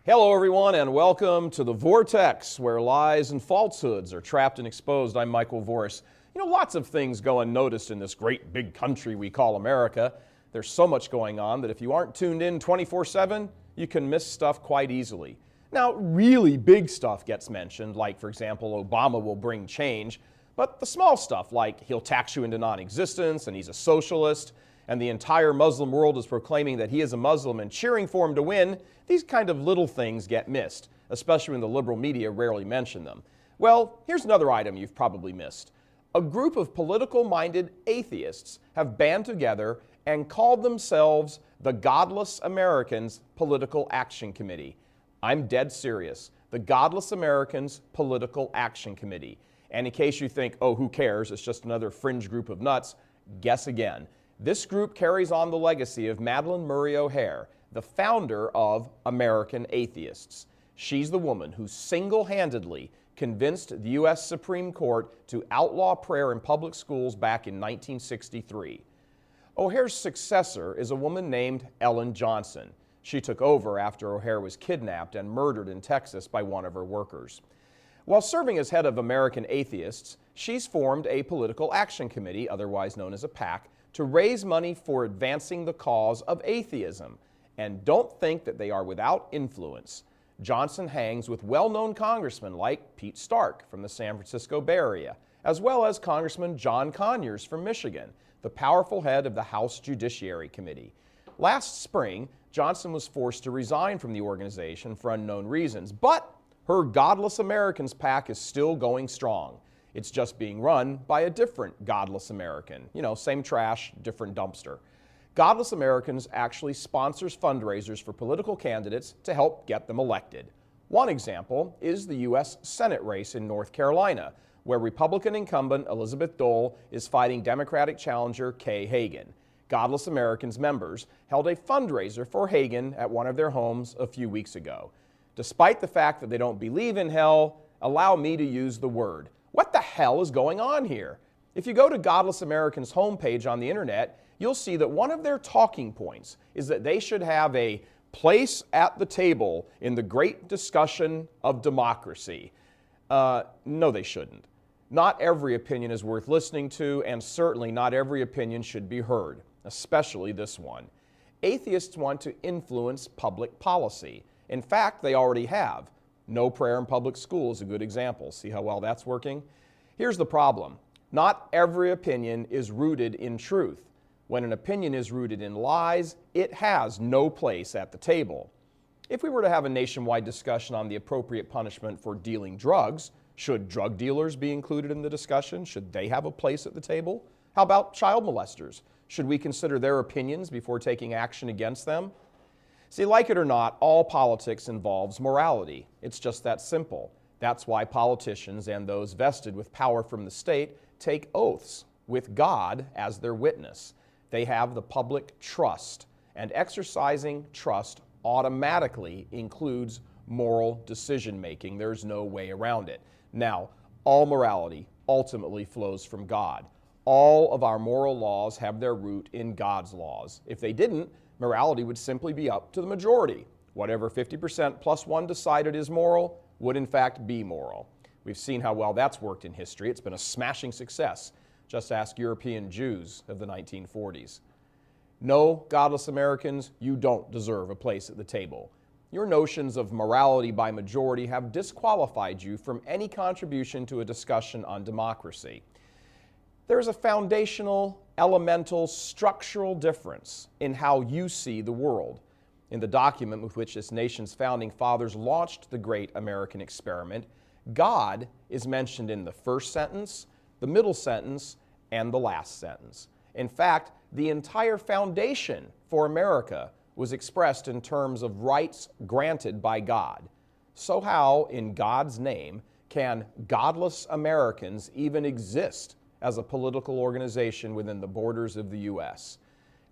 Hello everyone and welcome to The Vortex, where lies and falsehoods are trapped and exposed. I'm Michael Voris. You know, lots of things go unnoticed in this great big country we call America. There's so much going on that if you aren't tuned in 24/7, you can miss stuff quite easily. Now, really big stuff gets mentioned, like, for example, Obama will bring change, but the small stuff, like he'll tax you into non-existence and he's a socialist, and the entire Muslim world is proclaiming that he is a Muslim and cheering for him to win, these kind of little things get missed, especially when the liberal media rarely mention them. Well, here's another item you've probably missed. A group of political-minded atheists have band together and called themselves the Godless Americans Political Action Committee. I'm dead serious. The Godless Americans Political Action Committee. And in case you think, oh, who cares, it's just another fringe group of nuts, guess again. This group carries on the legacy of Madalyn Murray O'Hair, the founder of American Atheists. She's the woman who single-handedly convinced the U.S. Supreme Court to outlaw prayer in public schools back in 1963. O'Hair's successor is a woman named Ellen Johnson. She took over after O'Hair was kidnapped and murdered in Texas by one of her workers. While serving as head of American Atheists, she's formed a political action committee, otherwise known as a PAC, to raise money for advancing the cause of atheism. And don't think that they are without influence. Johnson hangs with well-known congressmen like Pete Stark from the San Francisco Bay Area, as well as Congressman John Conyers from Michigan, the powerful head of the House Judiciary Committee. Last spring, Johnson was forced to resign from the organization for unknown reasons, but her Godless Americans PAC is still going strong. It's just being run by a different Godless American. You know, same trash, different dumpster. Godless Americans actually sponsors fundraisers for political candidates to help get them elected. One example is the U.S. Senate race in North Carolina, where Republican incumbent Elizabeth Dole is fighting Democratic challenger Kay Hagan. Godless Americans members held a fundraiser for Hagan at one of their homes a few weeks ago. Despite the fact that they don't believe in hell, allow me to use the word. What the hell is going on here? If you go to Godless Americans' homepage on the internet, you'll see that one of their talking points is that they should have a place at the table in the great discussion of democracy. No, they shouldn't. Not every opinion is worth listening to, and certainly not every opinion should be heard, especially this one. Atheists want to influence public policy. In fact, they already have. No prayer in public school is a good example. See how well that's working? Here's the problem. Not every opinion is rooted in truth. When an opinion is rooted in lies, it has no place at the table. If we were to have a nationwide discussion on the appropriate punishment for dealing drugs, should drug dealers be included in the discussion? Should they have a place at the table? How about child molesters? Should we consider their opinions before taking action against them? See, like it or not, all politics involves morality. It's just that simple. That's why politicians and those vested with power from the state take oaths with God as their witness. They have the public trust, and exercising trust automatically includes moral decision-making. There's no way around it. Now, all morality ultimately flows from God. All of our moral laws have their root in God's laws. If they didn't, morality would simply be up to the majority. Whatever 50% plus one decided is moral would in fact be moral. We've seen how well that's worked in history. It's been a smashing success. Just ask European Jews of the 1940s. No, Godless Americans, you don't deserve a place at the table. Your notions of morality by majority have disqualified you from any contribution to a discussion on democracy. There's a foundational, elemental, structural difference in how you see the world. In the document with which this nation's founding fathers launched the great American experiment, God is mentioned in the first sentence, the middle sentence, and the last sentence. In fact, the entire foundation for America was expressed in terms of rights granted by God. So how, in God's name, can Godless Americans even exist as a political organization within the borders of the U.S.?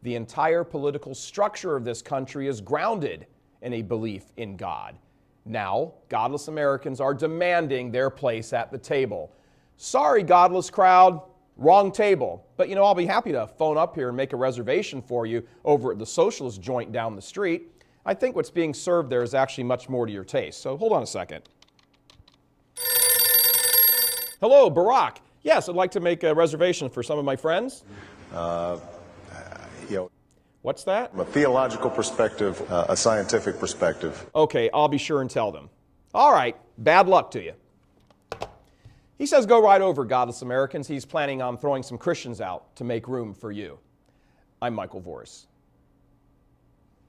The entire political structure of this country is grounded in a belief in God. Now, Godless Americans are demanding their place at the table. Sorry, godless crowd, wrong table. But you know, I'll be happy to phone up here and make a reservation for you over at the socialist joint down the street. I think what's being served there is actually much more to your taste. So hold on a second. Hello, Barack. Yes, I'd like to make a reservation for some of my friends. What's that? From a theological perspective, a scientific perspective. Okay, I'll be sure and tell them. All right, bad luck to you. He says go right over, Godless Americans. He's planning on throwing some Christians out to make room for you. I'm Michael Voris.